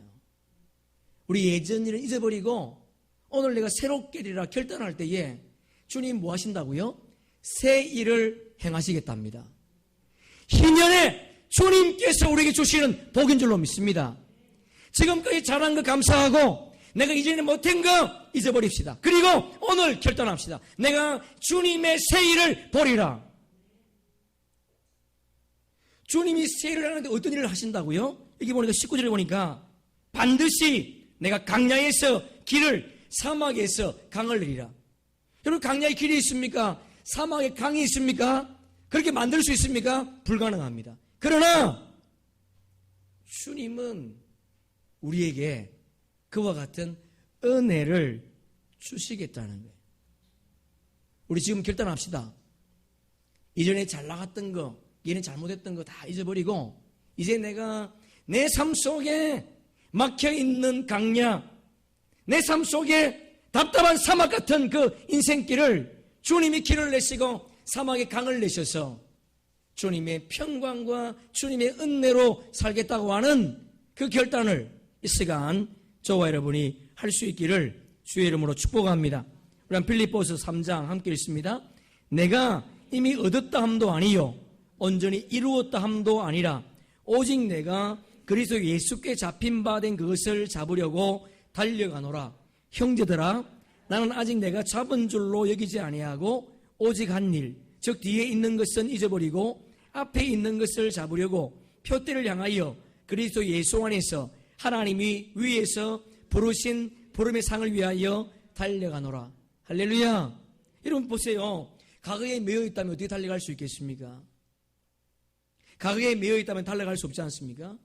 우리 예전 일은 잊어버리고 오늘 내가 새롭게 되리라 결단할 때에 주님 뭐 하신다고요? 새 일을 행하시겠답니다. 희년에 주님께서 우리에게 주시는 복인 줄로 믿습니다. 지금까지 잘한 거 감사하고 내가 이전에 못한 거 잊어버립시다. 그리고 오늘 결단합시다. 내가 주님의 새 일을 보리라. 주님이 새 일을 하는데 어떤 일을 하신다고요? 여기 보니까 19절에 보니까 반드시 내가 강야에서 길을 사막에서 강을 내리라. 여러분 강야의 길이 있습니까? 사막에 강이 있습니까? 그렇게 만들 수 있습니까? 불가능합니다. 그러나 주님은 우리에게 그와 같은 은혜를 주시겠다는 거예요. 우리 지금 결단합시다. 이전에 잘 나갔던 거, 얘는 잘못했던 거 다 잊어버리고 이제 내가 내 삶 속에 막혀있는 강야, 내 삶 속에 답답한 사막 같은 그 인생길을 주님이 길을 내시고 사막에 강을 내셔서 주님의 평강과 주님의 은혜로 살겠다고 하는 그 결단을 이 시간 저와 여러분이 할 수 있기를 주의 이름으로 축복합니다. 우리 필립보서 3장 함께 읽습니다. 내가 이미 얻었다 함도 아니요 온전히 이루었다 함도 아니라 오직 내가 그리스도 예수께 잡힌 바 된 그것을 잡으려고 달려가노라. 형제들아, 나는 아직 내가 잡은 줄로 여기지 아니하고 오직 한 일, 즉 뒤에 있는 것은 잊어버리고 앞에 있는 것을 잡으려고 표대를 향하여 그리스도 예수 안에서 하나님이 위에서 부르신 부름의 상을 위하여 달려가노라. 할렐루야. 여러분 보세요. 과거에 매여 있다면 어떻게 달려갈 수 있겠습니까? 과거에 매여 있다면 달려갈 수 없지 않습니까?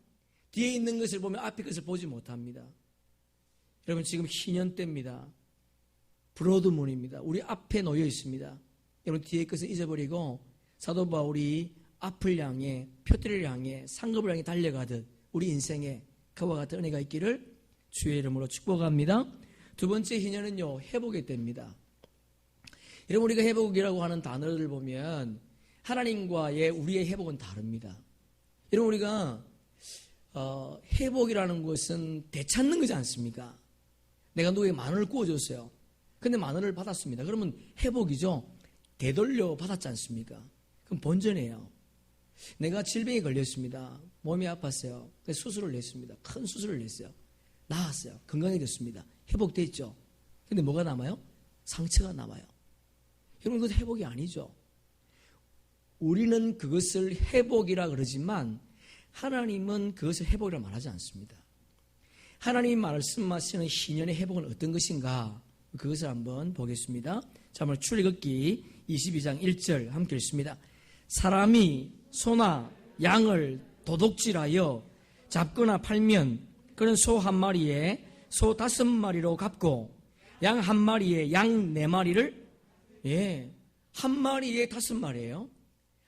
뒤에 있는 것을 보면 앞에 것을 보지 못합니다. 여러분 지금 희년 때입니다. 브로드문입니다. 우리 앞에 놓여 있습니다. 여러분 뒤에 것을 잊어버리고 사도 바울이 앞을 향해 표대를 향해 상급을 향해 달려가듯 우리 인생에 그와 같은 은혜가 있기를 주의 이름으로 축복합니다. 두 번째 희년은요, 회복의 때입니다. 여러분 우리가 회복이라고 하는 단어를 보면 하나님과의 우리의 회복은 다릅니다. 여러분 우리가 회복이라는 것은 되찾는 거지 않습니까? 내가 누구에게 마늘을 구워줬어요. 근데 마늘을 받았습니다. 그러면 회복이죠. 되돌려 받았지 않습니까? 그럼 본전이에요. 내가 질병에 걸렸습니다. 몸이 아팠어요. 그래서 수술을 냈습니다. 큰 수술을 냈어요. 나았어요. 건강해졌습니다. 회복됐죠. 근데 뭐가 남아요? 상처가 남아요. 여러분 그것도 회복이 아니죠. 우리는 그것을 회복이라 그러지만 하나님은 그것을 회복이라 말하지 않습니다. 하나님이 말씀하시는 희년의 회복은 어떤 것인가? 그것을 한번 보겠습니다. 자, 한번 출애굽기 22장 1절 함께 읽습니다. 사람이 소나 양을 도둑질하여 잡거나 팔면 그는 소 한 마리에 소 5마리로 갚고 양 한 마리에 양 4마리를 한 마리에 5마리예요.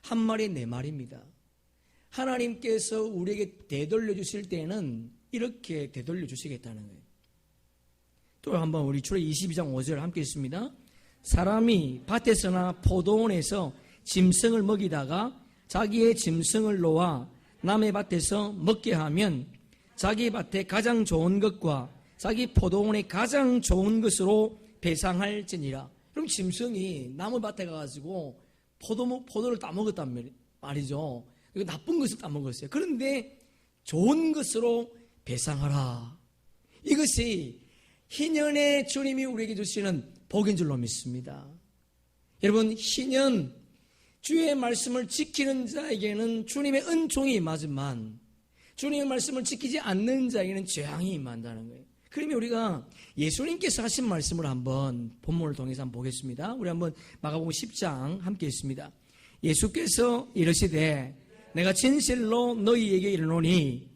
한 마리에 4마리입니다. 하나님께서 우리에게 되돌려 주실 때는 이렇게 되돌려 주시겠다는 거예요. 또 한번 우리 출애굽기 22장 5절 함께 읽습니다. 사람이 밭에서나 포도원에서 짐승을 먹이다가 자기의 짐승을 놓아 남의 밭에서 먹게 하면 자기 밭에 가장 좋은 것과 자기 포도원의 가장 좋은 것으로 배상할지니라. 그럼 짐승이 나무 밭에 가가지고 포도를 따먹었단 말이죠. 이거 나쁜 것을 따먹었어요. 그런데 좋은 것으로 배상하라. 이것이 희년의 주님이 우리에게 주시는 복인 줄로 믿습니다. 여러분 희년 주의 말씀을 지키는 자에게는 주님의 은총이 임하지만 주님의 말씀을 지키지 않는 자에게는 재앙이 임한다는 거예요. 그러면 우리가 예수님께서 하신 말씀을 한번 본문을 통해서 한번 보겠습니다. 우리 한번 마가복음 10장 함께 읽습니다. 예수께서 이르시되 내가 진실로 너희에게 이르노니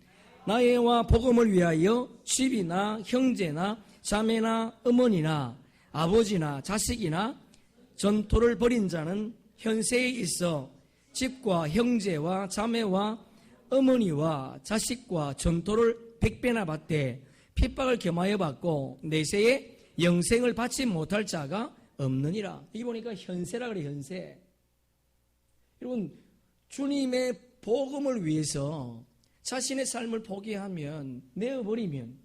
나의 복음을 위하여 집이나 형제나 자매나 어머니나 아버지나 자식이나 전토를 벌인 자는 현세에 있어 집과 형제와 자매와 어머니와 자식과 전토를 100배나 받되 핍박을 겸하여 받고 내세에 영생을 받지 못할 자가 없느니라. 여기 보니까 현세라 그래. 현세. 여러분 주님의 복음을 위해서 자신의 삶을 포기하면 내어버리면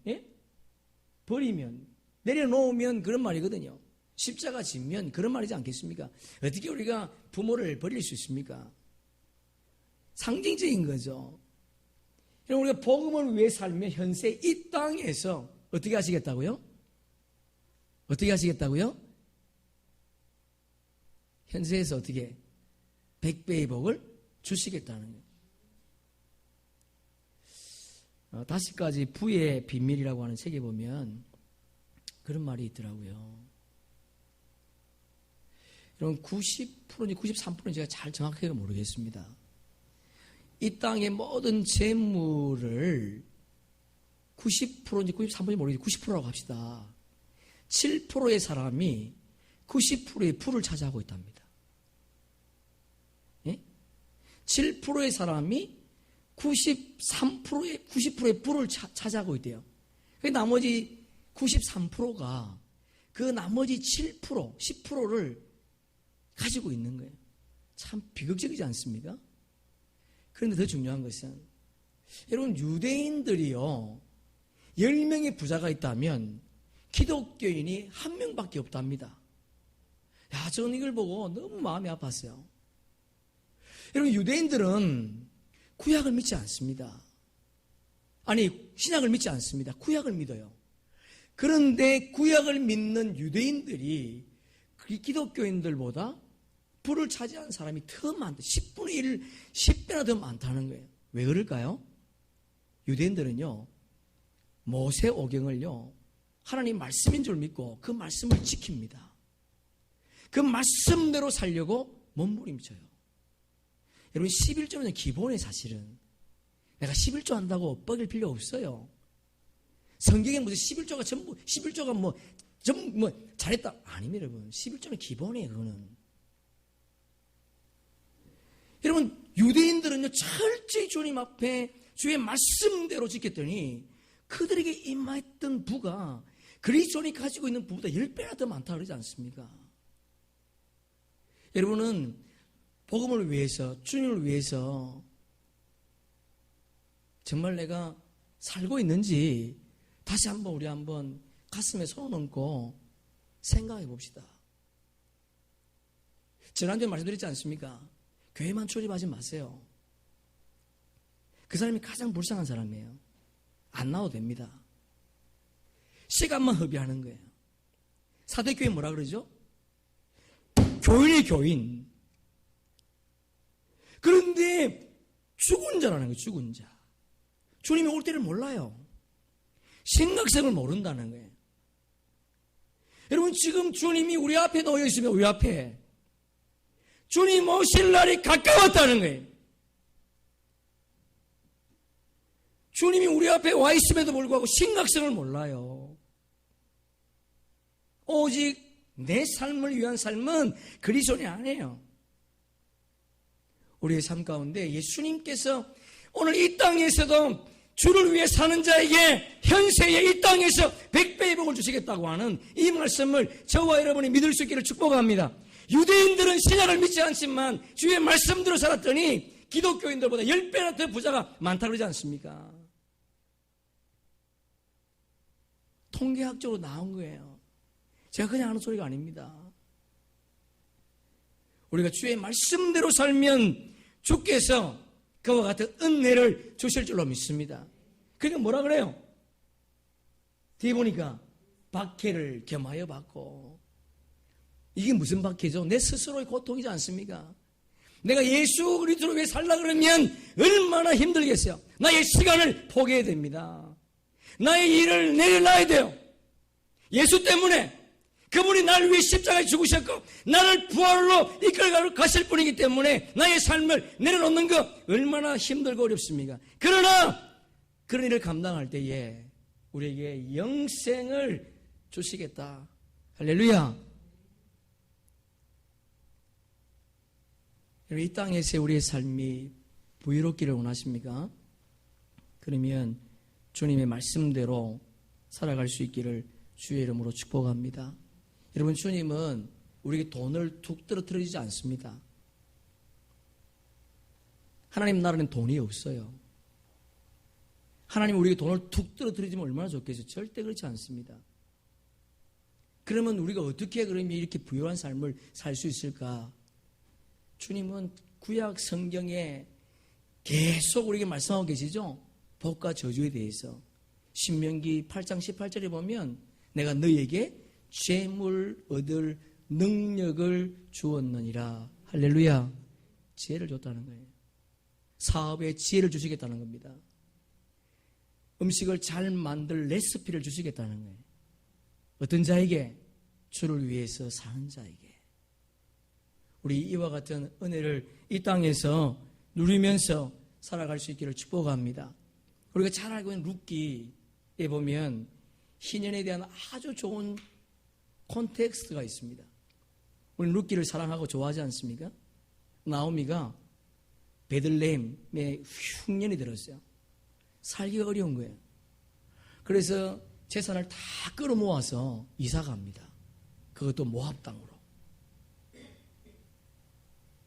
버리면 내려놓으면 그런 말이거든요. 십자가 지면 그런 말이지 않겠습니까? 어떻게 우리가 부모를 버릴 수 있습니까? 상징적인 거죠. 우리가 복음을 위해 살면 현세 이 땅에서 어떻게 하시겠다고요? 어떻게 하시겠다고요? 현세에서 어떻게 100배의 복을 주시겠다는 거예요. 5가지 부의 비밀이라고 하는 책에 보면 그런 말이 있더라고요. 여러분 90%인지 93%인지 제가 잘 정확하게 모르겠습니다. 이 땅의 모든 재물을 90%인지 93%인지 모르겠는데 90%라고 합시다. 7%의 사람이 90%의 부를 차지하고 있답니다. 7%의 사람이 90%의 부를 차지하고 있대요. 나머지 93%가 그 나머지 7%, 10%를 가지고 있는 거예요. 참 비극적이지 않습니까? 그런데 더 중요한 것은 여러분 유대인들이요 10명의 부자가 있다면 기독교인이 1명밖에 없답니다. 야, 저는 이걸 보고 너무 마음이 아팠어요. 여러분, 유대인들은 구약을 믿지 않습니다. 아니, 신약을 믿지 않습니다. 구약을 믿어요. 그런데 구약을 믿는 유대인들이 기독교인들보다 부를 차지한 사람이 더 많다. 10분의 1, 10배나 더 많다는 거예요. 왜 그럴까요? 유대인들은요, 모세오경을요, 하나님 말씀인 줄 믿고 그 말씀을 지킵니다. 그 말씀대로 살려고 몸부림쳐요. 여러분, 11조는 기본의 사실은 내가 11조 한다고 뻐길 필요 없어요. 성경에 무슨 11조가 전부, 11조가 전부 잘했다. 아닙니다, 여러분. 11조는 기본이에요, 그거는. 여러분, 유대인들은요, 철저히 주님 앞에 주의 말씀대로 지켰더니 그들에게 임하였던 부가 그리스도인이 가지고 있는 부보다 10배나 더 많다 그러지 않습니까? 여러분은 복음을 위해서, 주님을 위해서 정말 내가 살고 있는지 다시 한번 우리 한번 가슴에 손을 얹고 생각해 봅시다. 지난주에 말씀드렸지 않습니까? 교회만 출입하지 마세요. 그 사람이 가장 불쌍한 사람이에요. 안 나와도 됩니다. 시간만 허비하는 거예요. 사대교회 뭐라 그러죠? 교인이 교인. 그런데 죽은 자라는 거예요. 죽은 자. 주님이 올 때를 몰라요. 심각성을 모른다는 거예요. 여러분, 지금 주님이 우리 앞에 놓여 있으면 우리 앞에 주님 오실 날이 가까웠다는 거예요. 주님이 우리 앞에 와 있음에도 불구하고 심각성을 몰라요. 오직 내 삶을 위한 삶은 그리스도인이 아니에요. 우리의 삶 가운데 예수님께서 오늘 이 땅에서도 주를 위해 사는 자에게 현세에 이 땅에서 100배의 복을 주시겠다고 하는 이 말씀을 저와 여러분이 믿을 수 있기를 축복합니다. 유대인들은 신약을 믿지 않지만 주의 말씀대로 살았더니 기독교인들보다 10배나 더 부자가 많다고 그러지 않습니까? 통계학적으로 나온 거예요. 제가 그냥 하는 소리가 아닙니다. 우리가 주의 말씀대로 살면 주께서 그와 같은 은혜를 주실 줄로 믿습니다. 그러니까 뭐라 그래요? 뒤에 보니까 박해를 겸하여 받고, 이게 무슨 박해죠? 내 스스로의 고통이지 않습니까? 내가 예수 그리스도를 위해 살라 그러면 얼마나 힘들겠어요. 나의 시간을 포기해야 됩니다. 나의 일을 내려놔야 돼요. 예수 때문에 그분이 나를 위해 십자가에 죽으셨고 나를 부활로 이끌어 가실 분이기 때문에 나의 삶을 내려놓는 것 얼마나 힘들고 어렵습니까? 그러나 그런 일을 감당할 때에 우리에게 영생을 주시겠다. 할렐루야. 이 땅에서 우리의 삶이 부유롭기를 원하십니까? 그러면 주님의 말씀대로 살아갈 수 있기를 주의 이름으로 축복합니다. 여러분, 주님은 우리에게 돈을 툭 떨어뜨리지 않습니다. 하나님 나라는 돈이 없어요. 하나님 우리에게 돈을 툭 떨어뜨리지면 얼마나 좋겠어요. 절대 그렇지 않습니다. 그러면 우리가 어떻게 그러면 이렇게 부유한 삶을 살 수 있을까? 주님은 구약 성경에 계속 우리에게 말씀하고 계시죠? 복과 저주에 대해서. 신명기 8장 18절에 보면 내가 너희에게 재물 얻을 능력을 주었느니라. 할렐루야. 지혜를 줬다는 거예요. 사업에 지혜를 주시겠다는 겁니다. 음식을 잘 만들 레시피를 주시겠다는 거예요. 어떤 자에게? 주를 위해서 사는 자에게. 우리 이와 같은 은혜를 이 땅에서 누리면서 살아갈 수 있기를 축복합니다. 우리가 잘 알고 있는 룻기에 보면 희년에 대한 아주 좋은 콘텍스트가 있습니다. 우리는 룻기를 사랑하고 좋아하지 않습니까? 나오미가 베들레헴에 흉년이 들었어요. 살기가 어려운 거예요. 그래서 재산을 다 끌어모아서 이사 갑니다. 그것도 모압 땅으로.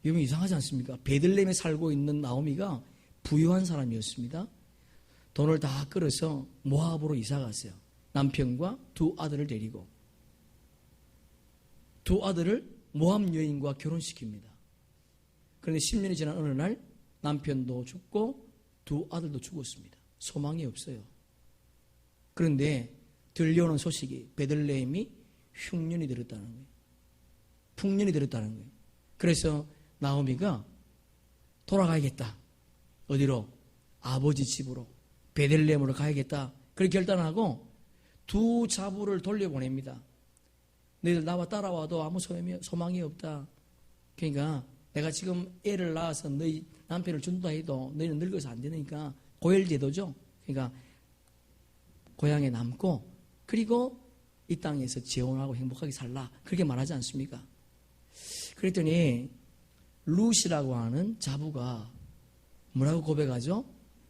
여러분, 이상하지 않습니까? 베들레헴에 살고 있는 나오미가 부유한 사람이었습니다. 돈을 다 끌어서 모압으로 이사 갔어요. 남편과 두 아들을 데리고. 두 아들을 모함 여인과 결혼시킵니다. 그런데 10년이 지난 어느 날 남편도 죽고 두 아들도 죽었습니다. 소망이 없어요. 그런데 들려오는 소식이 베들레헴이 흉년이 들었다는 거예요. 풍년이 들었다는 거예요. 그래서 나오미가 돌아가야겠다. 어디로? 아버지 집으로 베들레헴으로 가야겠다. 그렇게 결단하고 두 자부를 돌려보냅니다. 너희들 나와 따라와도 아무 소망이 없다. 그러니까 내가 지금 애를 낳아서 너희 남편을 준다 해도 너희는 늙어서 안 되니까 고열제도죠. 그러니까 고향에 남고 그리고 이 땅에서 재혼하고 행복하게 살라. 그렇게 말하지 않습니까? 그랬더니 룻이라고 하는 자부가 뭐라고 고백하죠?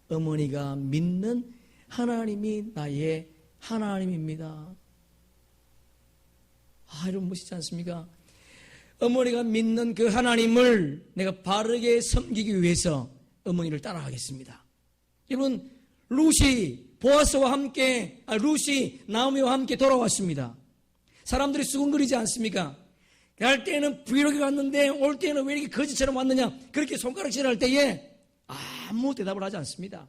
어머니가 믿는 하나님이 나의 하나님입니다. 여러분 멋있지 않습니까? 어머니가 믿는 그 하나님을 내가 바르게 섬기기 위해서 어머니를 따라가겠습니다. 여러분 룻이 보아스와 함께 룻이 나오미와 함께 돌아왔습니다. 사람들이 수군거리지 않습니까? 갈 때는 부유하게 갔는데 올 때는 왜 이렇게 거지처럼 왔느냐 그렇게 손가락질할 때에 아무 대답을 하지 않습니다.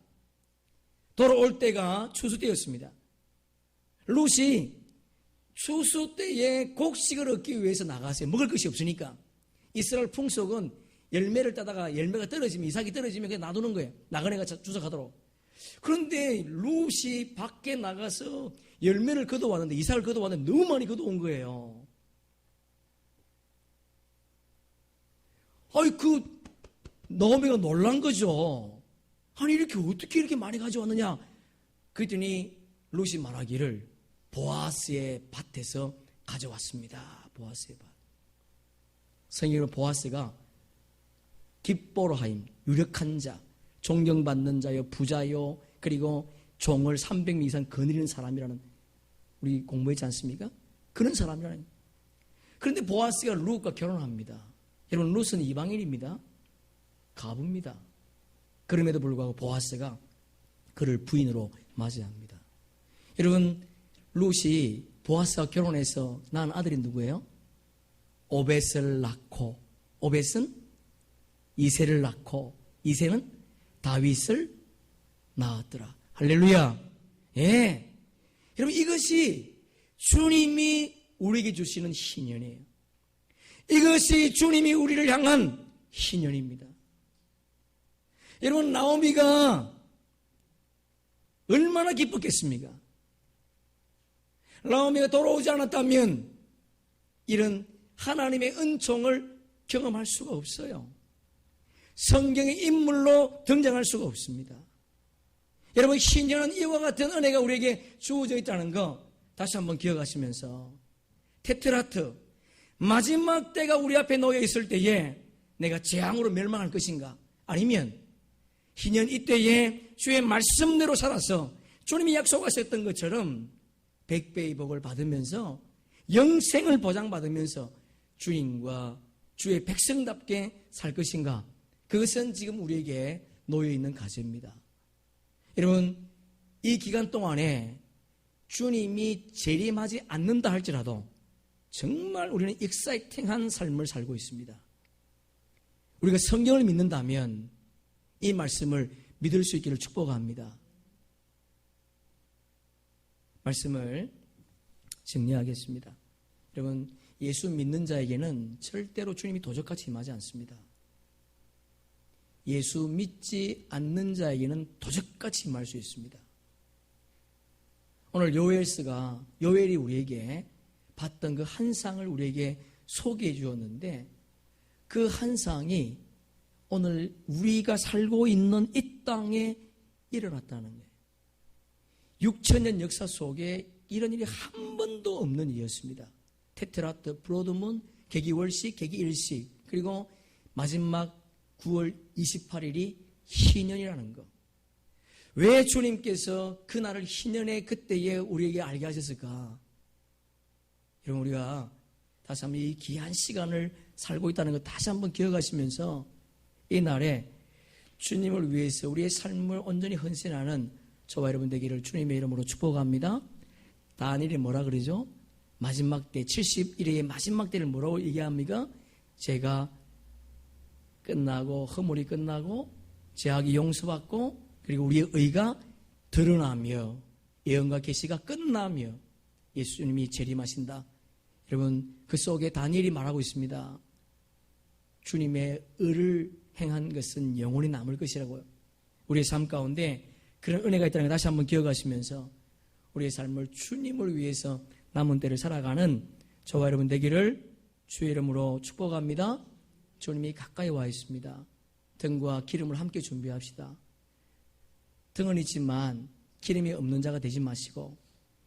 돌아올 때가 추수 때였습니다. 룻이 추수 때에 곡식을 얻기 위해서 나가세요. 먹을 것이 없으니까. 이스라엘 풍속은 열매를 따다가 열매가 떨어지면 이삭이 떨어지면 그냥 놔두는 거예요. 나그네가 주워가도록. 그런데 룻이 밖에 나가서 열매를 걷어왔는데 이삭을 걷어왔는데 너무 많이 걷어온 거예요. 나오미가 놀란 거죠. 아니 이렇게 어떻게 이렇게 많이 가져왔느냐. 그랬더니 룻이 말하기를 보아스의 밭에서 가져왔습니다. 보아스의 밭. 성경은 보아스가 기뻐로 하임, 유력한 자, 존경받는 자요, 부자요, 그리고 종을 300명 이상 거느리는 사람이라는 우리 공부했지 않습니까? 그런 사람이라는. 그런데 보아스가 룻과 결혼합니다. 여러분 룻은 이방인입니다. 가부입니다. 그럼에도 불구하고 보아스가 그를 부인으로 맞이합니다. 여러분 룻이 보아스와 결혼해서 낳은 아들이 누구예요? 오벳을 낳고 오벳은 이새를 낳고 이새는 다윗을 낳았더라. 할렐루야. 예. 여러분 이것이 주님이 우리에게 주시는 희년이에요. 이것이 주님이 우리를 향한 희년입니다. 여러분 나오미가 얼마나 기뻤겠습니까? 나오미가 돌아오지 않았다면 이런 하나님의 은총을 경험할 수가 없어요. 성경의 인물로 등장할 수가 없습니다. 여러분 희년은 이와 같은 은혜가 우리에게 주어져 있다는 거 다시 한번 기억하시면서 테트라트 마지막 때가 우리 앞에 놓여 있을 때에 내가 재앙으로 멸망할 것인가 아니면 희년 이때에 주의 말씀대로 살아서 주님이 약속하셨던 것처럼 100배의 복을 받으면서 영생을 보장받으면서 주님과 주의 백성답게 살 것인가? 그것은 지금 우리에게 놓여있는 과제입니다. 여러분 이 기간 동안에 주님이 재림하지 않는다 할지라도 정말 우리는 익사이팅한 삶을 살고 있습니다. 우리가 성경을 믿는다면 이 말씀을 믿을 수 있기를 축복합니다. 말씀을 정리하겠습니다. 여러분 예수 믿는 자에게는 절대로 주님이 도적같이 임하지 않습니다. 예수 믿지 않는 자에게는 도적같이 임할 수 있습니다. 오늘 요엘이 우리에게 봤던 그 환상을 우리에게 소개해 주었는데 그 환상이 오늘 우리가 살고 있는 이 땅에 일어났다는 거예요. 6천년 역사 속에 이런 일이 한 번도 없는 일이었습니다. 테트라트, 브로드문, 계기월식, 계기일식, 그리고 마지막 9월 28일이 희년이라는 것. 왜 주님께서 그날을 희년의 그때에 우리에게 알게 하셨을까? 여러분 우리가 다시 한번 이 귀한 시간을 살고 있다는 것 다시 한번 기억하시면서 이 날에 주님을 위해서 우리의 삶을 온전히 헌신하는 저와 여러분 되기를 주님의 이름으로 축복합니다. 다니엘이 뭐라 그러죠? 마지막 때 70일의 마지막 때를 뭐라고 얘기합니까? 제가 끝나고 허물이 끝나고 죄악이 용서받고 그리고 우리의 의가 드러나며 예언과 계시가 끝나며 예수님이 재림하신다. 여러분 그 속에 다니엘이 말하고 있습니다. 주님의 의를 행한 것은 영원히 남을 것이라고요. 우리의 삶 가운데 그런 은혜가 있다는 걸 다시 한번 기억하시면서 우리의 삶을 주님을 위해서 남은 때를 살아가는 저와 여러분 되기를 주의 이름으로 축복합니다. 주님이 가까이 와 있습니다. 등과 기름을 함께 준비합시다. 등은 있지만 기름이 없는 자가 되지 마시고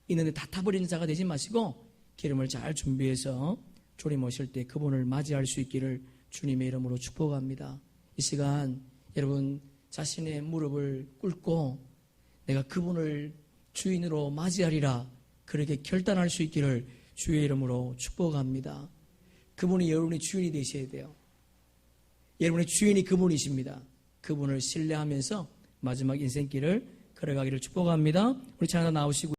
있는데 다 타버리는 자가 되지 마시고 기름을 잘 준비해서 주님 오실 때 그분을 맞이할 수 있기를 주님의 이름으로 축복합니다. 이 시간 여러분 자신의 무릎을 꿇고 내가 그분을 주인으로 맞이하리라 그렇게 결단할 수 있기를 주의 이름으로 축복합니다. 그분이 여러분의 주인이 되셔야 돼요. 여러분의 주인이 그분이십니다. 그분을 신뢰하면서 마지막 인생길을 걸어가기를 축복합니다. 우리 찬양 나오시고